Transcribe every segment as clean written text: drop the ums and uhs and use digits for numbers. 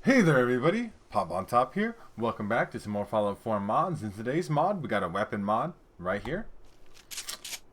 Hey there everybody, Pop on Top here. Welcome back to some more Fallout 4 mods. In today's mod, we got a weapon mod right here.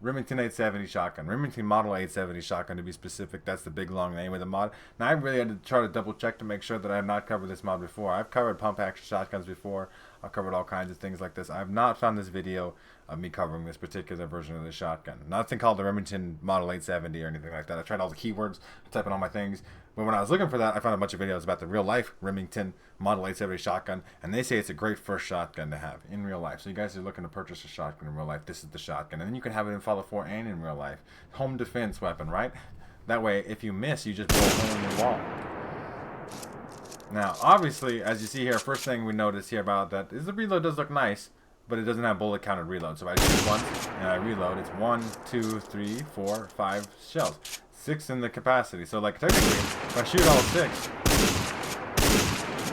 Remington 870 shotgun. Remington Model 870 shotgun to be specific. That's the big long name of the mod. Now I really had to try to double check to make sure that I have not covered this mod before. I've covered pump action shotguns before. I've covered all kinds of things like this. I have not found this video of me covering this particular version of the shotgun. Nothing called the Remington Model 870 or anything like that. I tried all the keywords, typing all my things. But when I was looking for that, I found a bunch of videos about the real life Remington Model 870 shotgun, and they say it's a great first shotgun to have in real life. So you guys are looking to purchase a shotgun in real life, this is the shotgun. And then you can have it in Fallout 4 and in real life. Home defense weapon, right? That way, if you miss, you just blow a hole in your wall. Now, obviously, as you see here, first thing we notice here about that is the reload does look nice, but it doesn't have bullet counted reload. So if I shoot once and I reload, it's 1, 2, 3, 4, 5 shells. 6 in the capacity. So like technically, if I shoot all 6,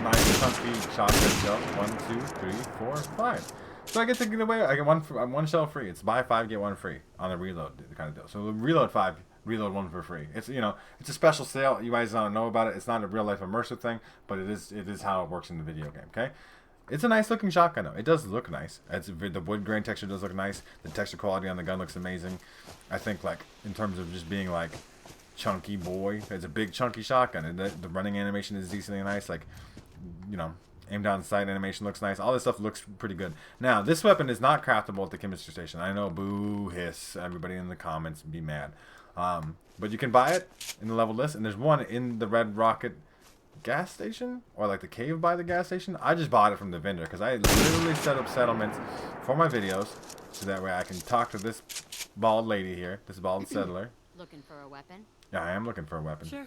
nice chunky shotgun shells. 1, 2, 3, 4, 5. So I get to get away. I get one shell free. It's buy 5 get 1 free on a reload kind of deal. So reload 5, reload 1 for free. It's it's a special sale. You guys don't know about it. It's not a real life immersive thing, but it is how it works in the video game. Okay. It's a nice looking shotgun though. It does look nice. The wood grain texture does look nice. The texture quality on the gun looks amazing. I think like in terms of just being like chunky boy, it's a big chunky shotgun, and the running animation is decently nice. Like, aim down sight animation looks nice. All this stuff looks pretty good. Now, this weapon is not craftable at the chemistry station. I know, boo, hiss, everybody in the comments be mad. But you can buy it in the level list, and there's one in the Red Rocket gas station, or like the cave by the gas station. I just bought it from the vendor because I literally set up settlements for my videos, so that way I can talk to this bald lady here, this bald settler. Looking for a weapon? Yeah, I am looking for a weapon. Sure.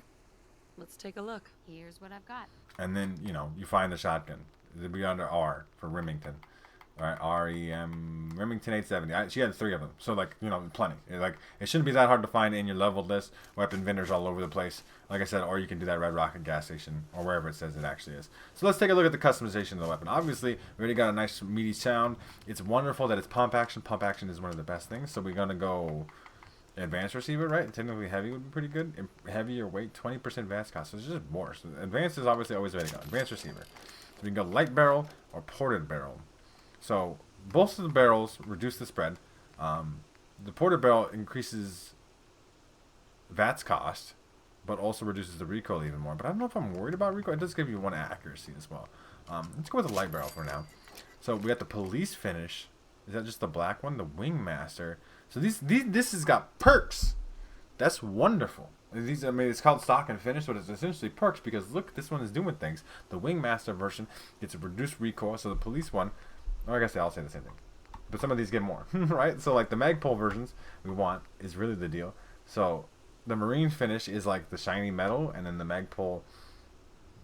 Let's take a look. Here's what I've got. And then, you find the shotgun. It'll be under R for Remington. Alright, R-E-M, Remington 870. She had 3 of them. So, like, plenty. It shouldn't be that hard to find in your leveled list. Weapon vendors all over the place. Like I said, or you can do that Red Rocket gas station, or wherever it says it actually is. So let's take a look at the customization of the weapon. Obviously, we already got a nice meaty sound. It's wonderful that it's pump action. Pump action is one of the best things. So we're going to go advanced receiver, right? Technically heavy would be pretty good. Heavy or weight, 20% VATS cost. So it's just more. So advanced is obviously always the way to go. Advanced receiver. So we can go light barrel or ported barrel. So both of the barrels reduce the spread. The ported barrel increases VATS cost, but also reduces the recoil even more. But I don't know if I'm worried about recoil. It does give you 1 accuracy as well. Let's go with the light barrel for now. So we got the police finish. Is that just the black one? The Wingmaster. So this has got perks. That's wonderful. It's called stock and finish, but it's essentially perks because look, this one is doing things. The Wingmaster version gets a reduced recoil, so the police one, or I guess they all say the same thing. But some of these get more, right? So like the Magpul versions we want is really the deal. So the Marine finish is like the shiny metal, and then the Magpul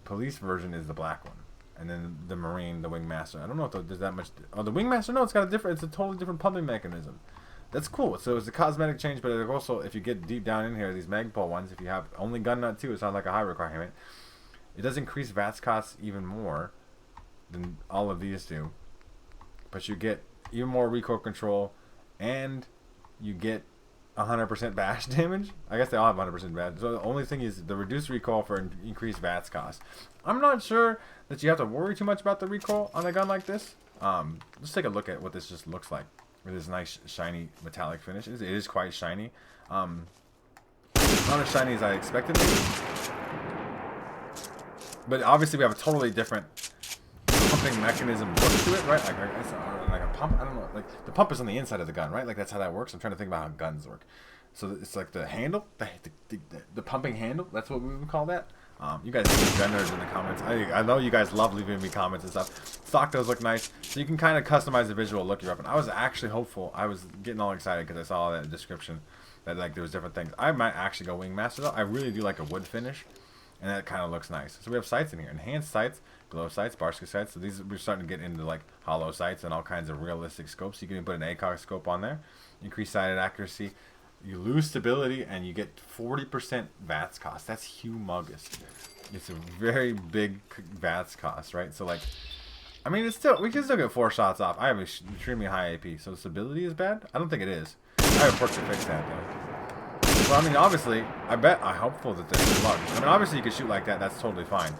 police version is the black one. And then the Marine, the Wingmaster. I don't know if there's that much. Oh, the Wingmaster, no, it's a totally different pumping mechanism. That's cool. So it's a cosmetic change, but also, if you get deep down in here, these Magpul ones, if you have only gun nut 2, it's not like a high requirement. It does increase VATS costs even more than all of these do. But you get even more recoil control, and you get 100% bash damage. I guess they all have 100% bash. So the only thing is the reduced recoil for increased VATS cost. I'm not sure that you have to worry too much about the recoil on a gun like this. Let's take a look at what this just looks like with this nice shiny metallic finish. It is quite shiny. Not as shiny as I expected it to be. But obviously we have a totally different pumping mechanism look to it, right? Like a pump. I don't know. Like the pump is on the inside of the gun, right? Like that's how that works. I'm trying to think about how guns work. So it's like the handle, the pumping handle. That's what we would call that. You guys leave gun nerds in the comments. I know you guys love leaving me comments and stuff. Stock does look nice, so you can kind of customize the visual look of your weapon. I was actually hopeful. I was getting all excited because I saw that description that like there was different things. I might actually go Wingmaster though. I really do like a wood finish, and that kind of looks nice. So we have sights in here: enhanced sights, glow sights, Barsky sights. So these we're starting to get into like hollow sights and all kinds of realistic scopes. You can even put an ACOG scope on there. Increase sighted accuracy. You lose stability and you get 40% VATS cost. That's humongous. It's a very big VATS cost, right? So like, I mean, we can still get 4 shots off. I have extremely high AP, so stability is bad. I don't think it is. I have a perk to fix that though. Well, I mean, obviously, I'm hopeful that there's slugs. I mean, obviously you can shoot like that. That's totally fine.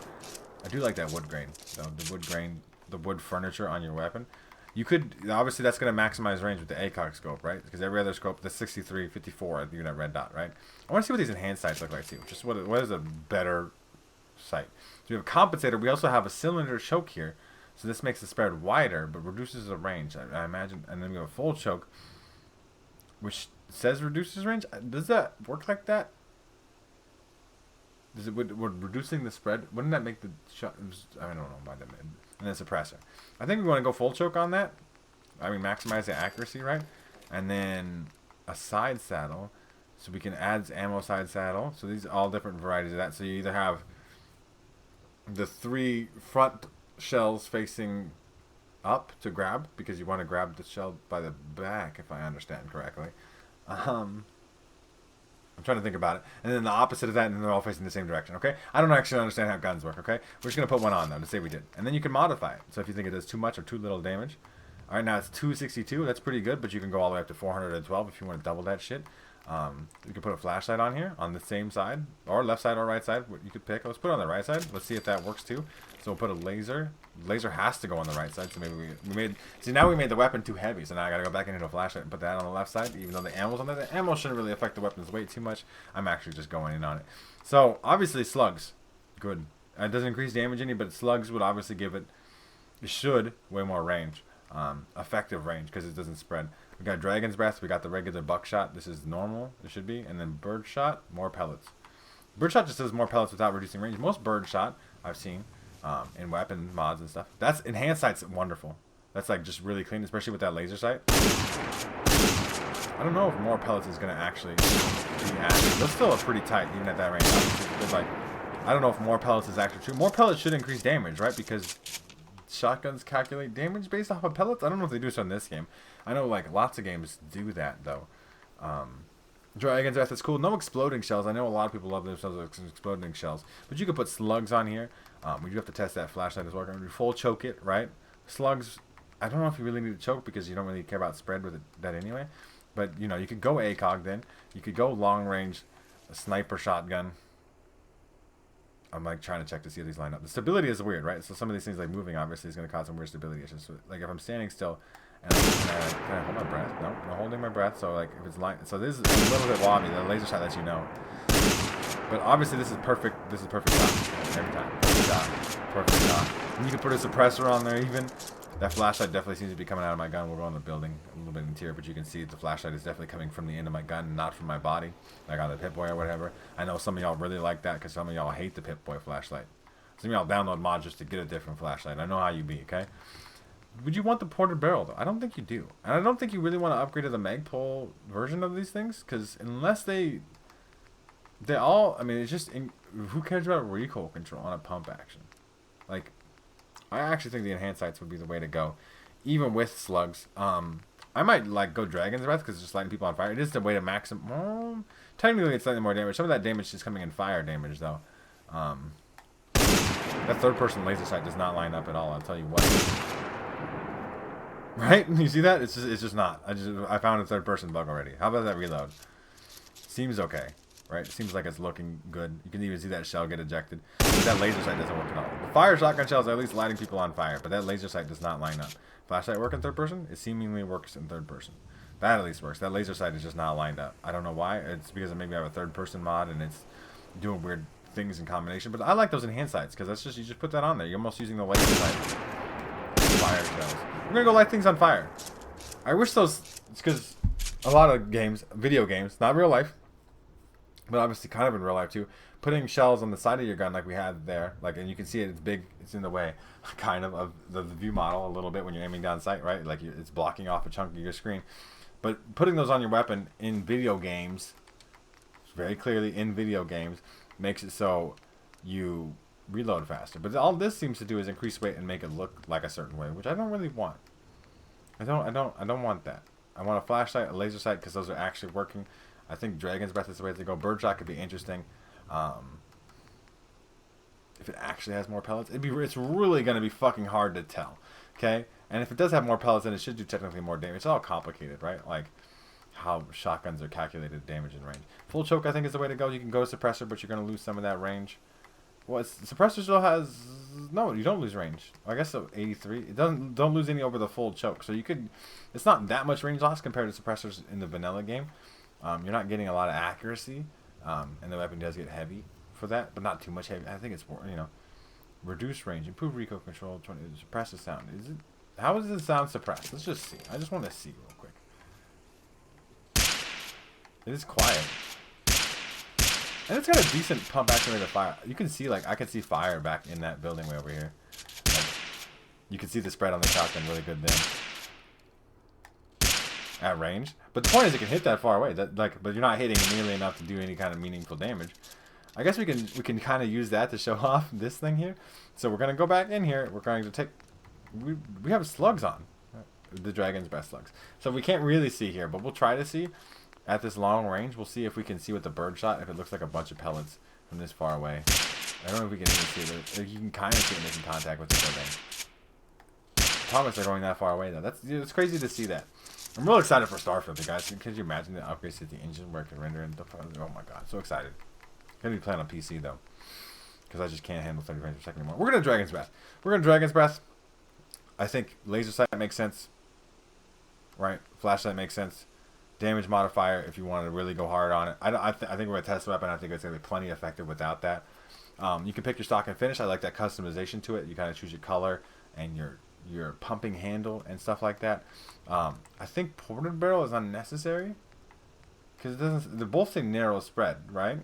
I do like that wood grain. So the wood grain, the wood furniture on your weapon. You could, obviously that's going to maximize range with the ACOG scope, right? Because every other scope, the 63, 54, even that red dot, right? I want to see what these enhanced sights look like too. Just what is a better sight. So we have a compensator. We also have a cylinder choke here. So this makes the spread wider, but reduces the range, I imagine. And then we have a full choke, which says reduces range. Does that work like that? Does it would reducing the spread? Wouldn't that make the shot? I don't know about that. And then suppressor. I think we want to go full choke on that. I mean, maximize the accuracy, right? And then a side saddle, so we can add ammo side saddle. So these are all different varieties of that. So you either have the 3 front shells facing up to grab, because you want to grab the shell by the back, if I understand correctly. I'm trying to think about it. And then the opposite of that, and they're all facing the same direction, okay? I don't actually understand how guns work, okay? We're just going to put one on, though, to say we did. And then you can modify it. So if you think it does too much or too little damage. All right, now it's 262. That's pretty good, but you can go all the way up to 412 if you want to double that shit. You can put a flashlight on here on the same side, or left side or right side. You could pick. Let's put it on the right side. Let's see if that works too. So we'll put a laser. Laser has to go on the right side. So maybe we made. See, now we made the weapon too heavy. So now I gotta go back into a flashlight and put that on the left side. Even though the ammo's on there, the ammo shouldn't really affect the weapon's weight too much. I'm actually just going in on it. So obviously slugs, good. It doesn't increase damage any, but slugs would obviously give it. It should way more range, effective range, because it doesn't spread. We got Dragon's Breath, we got the regular buckshot, this is normal, it should be, and then Birdshot, more pellets. Birdshot just does more pellets without reducing range. Most Birdshot I've seen in weapon mods and stuff. That's enhanced sight's wonderful. That's like just really clean, especially with that laser sight. I don't know if more pellets is going to actually be added. That's still pretty tight, even at that range. It's like, I don't know if more pellets is actually true. More pellets should increase damage, right? Because shotguns calculate damage based off of pellets. I don't know if they do so in this game. I know like lots of games do that though. Dragon's Breath is cool. No exploding shells. I know a lot of people love themselves with exploding shells, but you could put slugs on here. We do have to test that flashlight as well. We're gonna full choke it, right? Slugs. I don't know if you really need to choke because you don't really care about spread with that anyway. But you know, you could go ACOG then. You could go long range, a sniper shotgun. I'm like trying to check to see if these line up. The stability is weird, right? So some of these things like moving obviously is going to cause some weird stability issues. So, like if I'm standing still and can I hold my breath? No, I'm holding my breath. So like if it's line, so this is a little bit wobbly. The laser shot lets you know. But obviously this is perfect. This is perfect shot every time. Perfect shot. Perfect shot. And you can put a suppressor on there even. That flashlight definitely seems to be coming out of my gun. We'll go in the building a little bit interior, but you can see the flashlight is definitely coming from the end of my gun, not from my body, like on the Pip-Boy or whatever. I know some of y'all really like that because some of y'all hate the Pip-Boy flashlight. Some of y'all download mods just to get a different flashlight. I know how you be, okay? Would you want the ported barrel, though? I don't think you do. And I don't think you really want to upgrade to the Magpul version of these things, because unless they all, I mean, it's just, who cares about recoil control on a pump action? Like, I actually think the enhanced sights would be the way to go, even with slugs. I might like go Dragon's Breath because it's just lighting people on fire. It is the way to maximum. Well, technically, it's slightly more damage. Some of that damage is coming in fire damage, though. That third-person laser sight does not line up at all. I'll tell you what. Right? You see that? It's just not. I found a third-person bug already. How about that reload? Seems okay. Right? It seems like it's looking good. You can even see that shell get ejected. But that laser sight doesn't work at all. The fire shotgun shells are at least lighting people on fire, but that laser sight does not line up. Flashlight work in third person? It seemingly works in third person. That at least works. That laser sight is just not lined up. I don't know why. It's because maybe I have a third person mod and it's doing weird things in combination. But I like those enhanced sights because that's just, you just put that on there. You're almost using the laser sight. Fire shells. We're gonna go light things on fire. I wish those, it's because a lot of games, video games, not real life, but obviously kind of in real life too, putting shells on the side of your gun like we had there, like, and you can see it, it's big, it's in the way kind of the view model a little bit when you're aiming down sight, right? Like it's blocking off a chunk of your screen. But putting those on your weapon in video games, very clearly in video games, makes it so you reload faster. But all this seems to do is increase weight and make it look like a certain way, which I don't really want. I don't want that. I want a flashlight, a laser sight, because those are actually working. I think Dragon's Breath is the way to go. Birdshot could be interesting. If it actually has more pellets, it's really going to be fucking hard to tell. Okay? And if it does have more pellets, then it should do technically more damage. It's all complicated, right? Like how shotguns are calculated damage and range. Full choke, I think, is the way to go. You can go suppressor, but you're going to lose some of that range. Well, suppressor still has no. You don't lose range. I guess so. 83. It don't lose any over the full choke. So you could. It's not that much range loss compared to suppressors in the vanilla game. You're not getting a lot of accuracy, and the weapon does get heavy for that, but not too much heavy. I think it's more, reduce range, improve recoil control, 20, suppress the sound. Is it? How is the sound suppressed? Let's just see. I just want to see real quick. It is quiet. And it's got a decent pump action rate of fire. You can see, like, I can see fire back in that building way over here. Like, you can see the spread on the shotgun really good then. At range. But the point is it can hit that far away. But you're not hitting nearly enough to do any kind of meaningful damage. I guess we can kind of use that to show off this thing here. So we're going to go back in here. We're going to take... We have slugs on. The dragon's breath slugs. So we can't really see here, but we'll try to see. At this long range, we'll see if we can see with the bird shot if it looks like a bunch of pellets from this far away. I don't know if we can even see it, but you can kind of see it making contact with the building. Promise they're going that far away though. It's crazy to see that. I'm real excited for Starfield, guys. Could you imagine the upgrades to the engine where it can render and oh my god, so excited. Gonna be playing on PC though, because I just can't handle 30 frames per second anymore. We're gonna Dragon's Breath. I think laser sight makes sense, right? Flashlight makes sense. Damage modifier if you want to really go hard on it. I think we're going to test the weapon. I think it's going to be plenty effective without that. You can pick your stock and finish. I like that customization to it. You kind of choose your color and your pumping handle and stuff like that. I think ported barrel is unnecessary because they're both say narrow spread, right?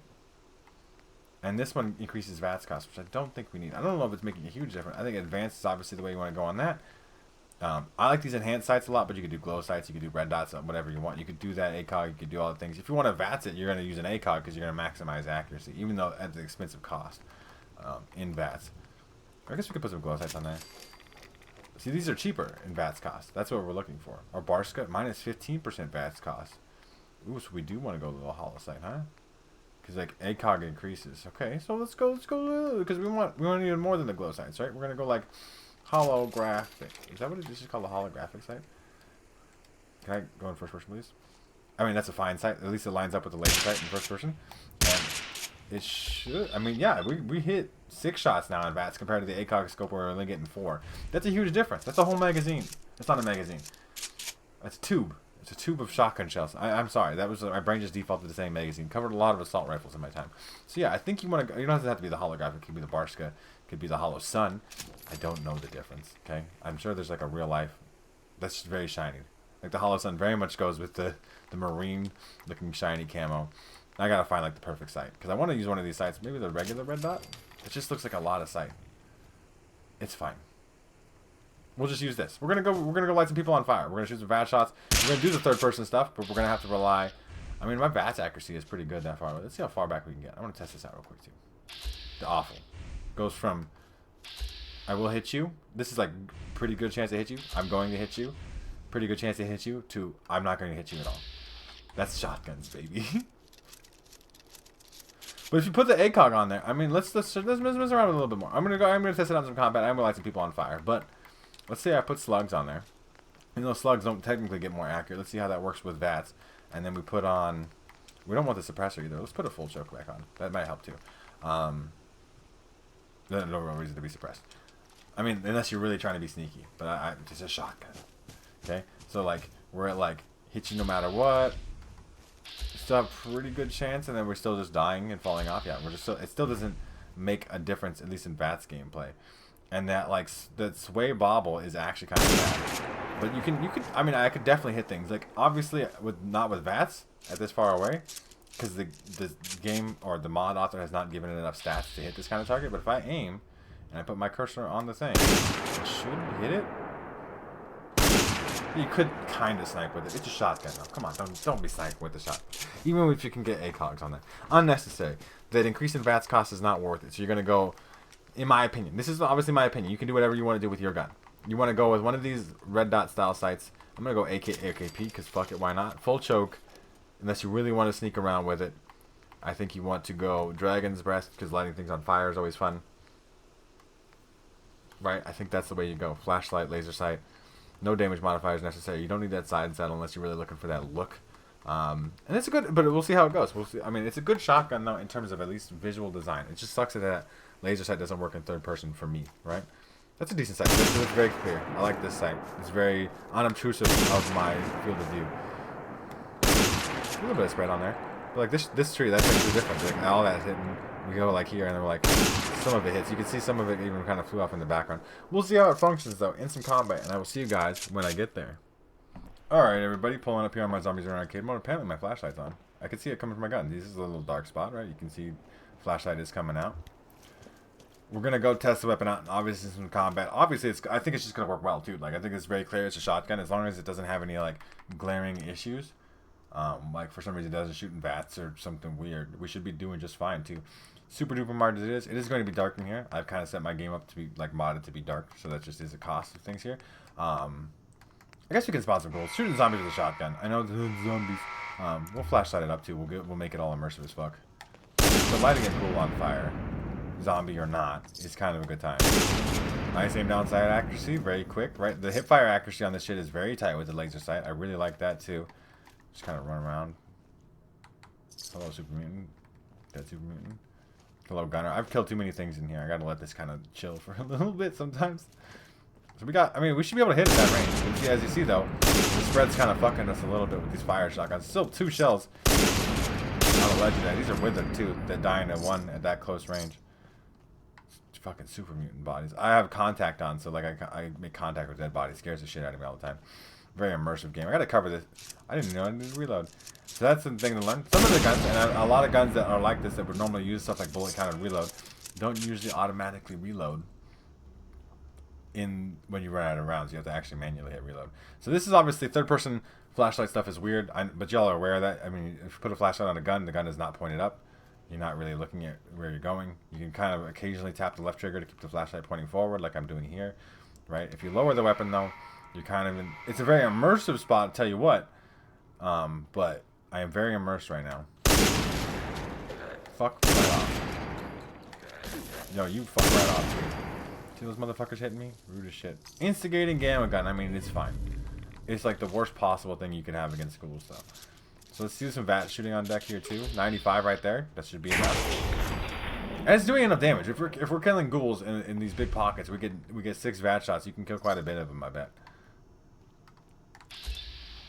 And this one increases VATS cost, which I don't think we need. I don't know if it's making a huge difference. I think advanced is obviously the way you want to go on that. I like these enhanced sights a lot, but you could do glow sights, you could do red dots, whatever you want. You could do that ACOG, you could do all the things. If you want to VATS it, you're going to use an ACOG because you're going to maximize accuracy, even though at the expensive cost in VATS. I guess we could put some glow sights on there. See, these are cheaper in VATS cost. That's what we're looking for. Our Barska, minus 15% VATS cost. Ooh, so we do want to go to the hollow sight, huh? Because like ACOG increases. Okay, so let's go, because we want even more than the glow sights, right? We're going to go like holographic. Is that what it is? Just called the holographic sight? Can I go in first person, please? I mean, that's a fine sight. At least it lines up with the laser sight in first person. And it should... I mean, yeah, we hit 6 shots now in VATS compared to the ACOG scope where we're only getting 4. That's a huge difference. That's a whole magazine. That's not a magazine. That's a tube. It's a tube of shotgun shells. I'm sorry. That was... My brain just defaulted to saying magazine. Covered a lot of assault rifles in my time. So yeah, I think you want to... You don't have to be the holographic. It could be the Barska. Could be the Hollow Sun. I don't know the difference, okay? I'm sure there's like a real life that's very shiny. Like the Hollow Sun very much goes with the marine looking shiny camo. I gotta find like the perfect sight. Because I want to use one of these sights. Maybe the regular red dot. It just looks like a lot of sight. It's fine. We'll just use this. We're gonna go light some people on fire. We're gonna shoot some VATS shots. We're gonna do the third person stuff, but we're gonna have to rely. I mean, my VATS accuracy is pretty good that far. Let's see how far back we can get. I want to test this out real quick too. The awful. Goes from I will hit you. This is like pretty good chance to hit you. I'm going to hit you. Pretty good chance to hit you to I'm not going to hit you at all. That's shotguns, baby. But if you put the ACOG on there, I mean, let's mess around with it a little bit more. I'm gonna test it on some combat. I'm gonna light some people on fire. But let's say I put slugs on there. And those slugs don't technically get more accurate. Let's see how that works with VATS. And then we put on. We don't want the suppressor either. Let's put a full choke back on. That might help too. No real reason to be suppressed. I mean, unless you're really trying to be sneaky. But it's a shotgun. Okay? So, like, we're at, like, hit you no matter what. Still have pretty good chance, and then we're still just dying and falling off. Yeah, we're just it still doesn't make a difference, at least in VATS gameplay. And that, like, that sway bobble is actually kind of bad. But you could, I mean, I could definitely hit things. Like, obviously, not with VATS at this far away. Because the game or the mod author has not given it enough stats to hit this kind of target. But if I aim and I put my cursor on the thing, it should hit it. You could kind of snipe with it. It's a shotgun though. Come on, don't be sniping with the shot. Even if you can get ACOGs on that. Unnecessary. That increase in VATS cost is not worth it. So you're going to go, in my opinion. This is obviously my opinion. You can do whatever you want to do with your gun. You want to go with one of these red dot style sights. I'm going to go AKP because fuck it, why not? Full choke. Unless you really want to sneak around with it. I think you want to go Dragon's Breath because lighting things on fire is always fun. Right? I think that's the way you go. Flashlight, laser sight. No damage modifiers necessary. You don't need that side saddle unless you're really looking for that look. And it's a good, but we'll see how it goes. We'll see. I mean, it's a good shotgun though in terms of at least visual design. It just sucks that laser sight doesn't work in third person for me, right? That's a decent sight. It's very clear. I like this sight. It's very unobtrusive of my field of view. A little bit of spread on there. But like this tree, that's like the difference. Like all that's hitting. We go like here, and then we're like, some of it hits. You can see some of it even kind of flew off in the background. We'll see how it functions though in some combat, and I will see you guys when I get there. Alright everybody, pulling up here on my Zombies Around Arcade mode. Apparently my flashlight's on. I can see it coming from my gun. This is a little dark spot, right? You can see flashlight is coming out. We're gonna go test the weapon out, and obviously some combat. Obviously, I think it's just gonna work well too. Like I think it's very clear it's a shotgun, as long as it doesn't have any like glaring issues. Like for some reason it doesn't shoot in VATS or something weird. We should be doing just fine too. Super duper hard as it is going to be dark in here. I've kind of set my game up to be like modded to be dark, so that just is a cost of things here. I guess we can sponsor goals. Shooting zombies with a shotgun. I know the zombies. We'll flashlight it up too. We'll make it all immersive as fuck. So lighting a pool on fire, zombie or not, is kind of a good time. Nice aim down sight accuracy, very quick, right? The hip fire accuracy on this shit is very tight with the laser sight. I really like that too. Just kind of run around. Hello, Super Mutant. Dead Super Mutant. Hello, Gunner. I've killed too many things in here. I gotta let this kind of chill for a little bit sometimes. So we should be able to hit at that range. As you see though, the spread's kind of fucking us a little bit with these fire shotguns. Still 2 shells. Not a legendary. These are withered too. They're dying at 1 at that close range. It's fucking Super Mutant bodies. I have contact on, so like I make contact with dead bodies. It scares the shit out of me all the time. Very immersive game. I gotta cover this. I didn't know I needed to reload. So that's the thing to learn. Some of the guns, and a lot of guns that are like this that would normally use stuff like bullet counter reload, don't usually automatically reload when you run out of rounds. You have to actually manually hit reload. So this is obviously third person flashlight stuff is weird, but y'all are aware of that. I mean, if you put a flashlight on a gun, the gun is not pointed up. You're not really looking at where you're going. You can kind of occasionally tap the left trigger to keep the flashlight pointing forward like I'm doing here, right? If you lower the weapon though, you're kind of in, it's a very immersive spot, I'll tell you what. But I am very immersed right now. Fuck right off. Yo, you fuck right off, dude. See those motherfuckers hitting me? Rude as shit. Instigating gamma gun, I mean, it's fine. It's like the worst possible thing you can have against school stuff. So let's do some VAT shooting on deck here too. 95 right there. That should be enough. And it's doing enough damage. If we're killing ghouls in these big pockets, we get 6 VAT shots. You can kill quite a bit of them, I bet.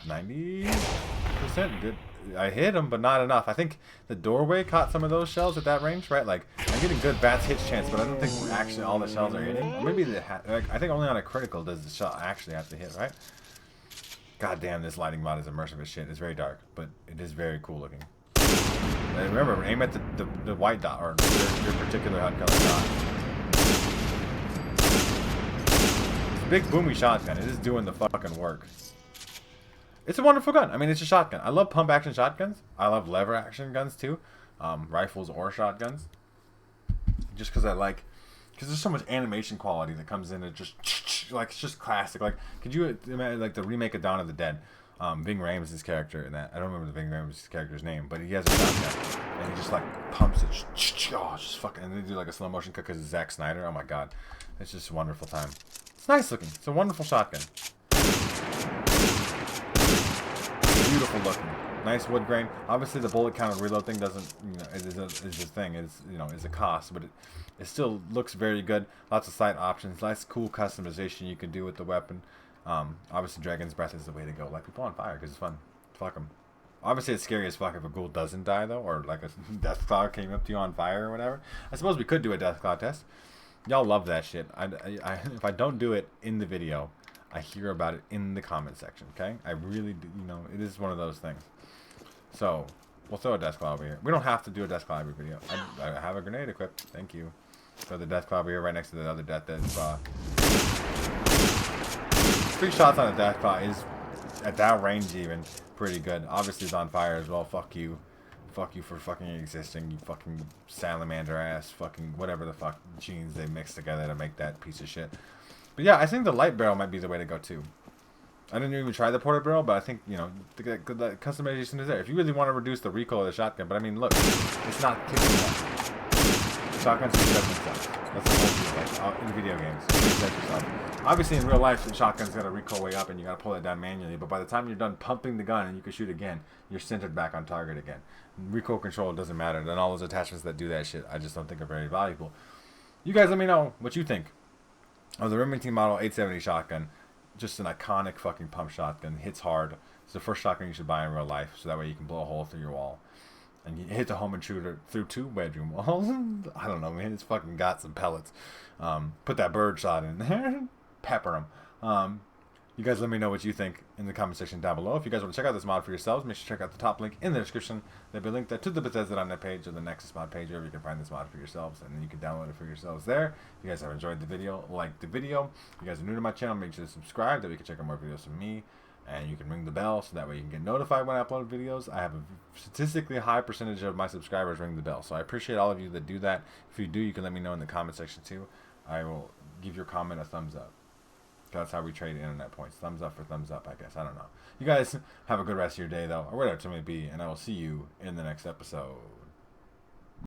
90% good. I hit them, but not enough. I think the doorway caught some of those shells at that range, right? Like I'm getting good VATS hit chance, but I don't think actually all the shells are hitting. Or maybe like I think only on a critical does the shell actually have to hit, right? God damn, this lighting mod is immersive as shit. It's very dark, but it is very cool looking. And remember, aim at the white dot or your particular HUD color dot. It's a big boomy shotgun. It is doing the fucking work. It's a wonderful gun. I mean, it's a shotgun. I love pump action shotguns. I love lever action guns too, rifles or shotguns. Just because there's so much animation quality that comes in. It just like it's just classic. Like, could you imagine like the remake of Dawn of the Dead? Ving Rhames' character in that. I don't remember the Ving Rhames' character's name, but he has a shotgun and he just like pumps it. Oh, just fucking. And they do like a slow motion cut because it's Zack Snyder. Oh my god, it's just a wonderful time. It's nice looking. It's a wonderful shotgun. Beautiful looking, nice wood grain. Obviously, the bullet counter reload thing doesn't, is a thing. It's is a cost, but it still looks very good. Lots of sight options, nice cool customization you can do with the weapon. Obviously, Dragon's Breath is the way to go. Light people on fire because it's fun. Fuck them. Obviously, it's scary as fuck if a ghoul doesn't die though, or like a death cloud came up to you on fire or whatever. I suppose we could do a death cloud test. Y'all love that shit. If I don't do it in the video, I hear about it in the comment section, okay? I really do, it is one of those things. So, we'll throw a death cloud over here. We don't have to do a death cloud every video. I have a grenade equipped. Thank you. Throw the death cloud over here right next to the other death that's 3 shots on a death cloud is, at that range even, pretty good. Obviously it's on fire as well. Fuck you. Fuck you for fucking existing, you fucking salamander ass, fucking whatever the fuck genes they mix together to make that piece of shit. But yeah, I think the light barrel might be the way to go too. I didn't even try the porta barrel, but I think, the customization is there. If you really want to reduce the recoil of the shotgun, but I mean, look, it's not kicking that. Shotguns are themselves. That's the whole deal, like, in video games. You protect yourself. Obviously, in real life, the shotgun's got to recoil way up, and you got to pull it down manually. But by the time you're done pumping the gun and you can shoot again, you're centered back on target again. Recoil control doesn't matter. Then all those attachments that do that shit, I just don't think are very valuable. You guys let me know what you think of the Remington Model 870 shotgun. Just an iconic fucking pump shotgun. Hits hard. It's the first shotgun you should buy in real life, so that way you can blow a hole through your wall. And you hit the home intruder through 2 bedroom walls. I don't know, man. It's fucking got some pellets. Put that bird shot in there. Pepper them. You guys let me know what you think in the comment section down below. If you guys want to check out this mod for yourselves, make sure to check out the top link in the description. There'll be a link there to the Bethesda.net page or the Nexus mod page, wherever you can find this mod for yourselves, and then you can download it for yourselves there. If you guys have enjoyed the video, like the video. If you guys are new to my channel, make sure to subscribe, that we can check out more videos from me. And you can ring the bell, so that way you can get notified when I upload videos. I have a statistically high percentage of my subscribers ring the bell, so I appreciate all of you that do that. If you do, you can let me know in the comment section too. I will give your comment a thumbs up. That's how we trade internet points. Thumbs up for thumbs up, I guess. I don't know. You guys have a good rest of your day, though, or whatever it may be, and I will see you in the next episode.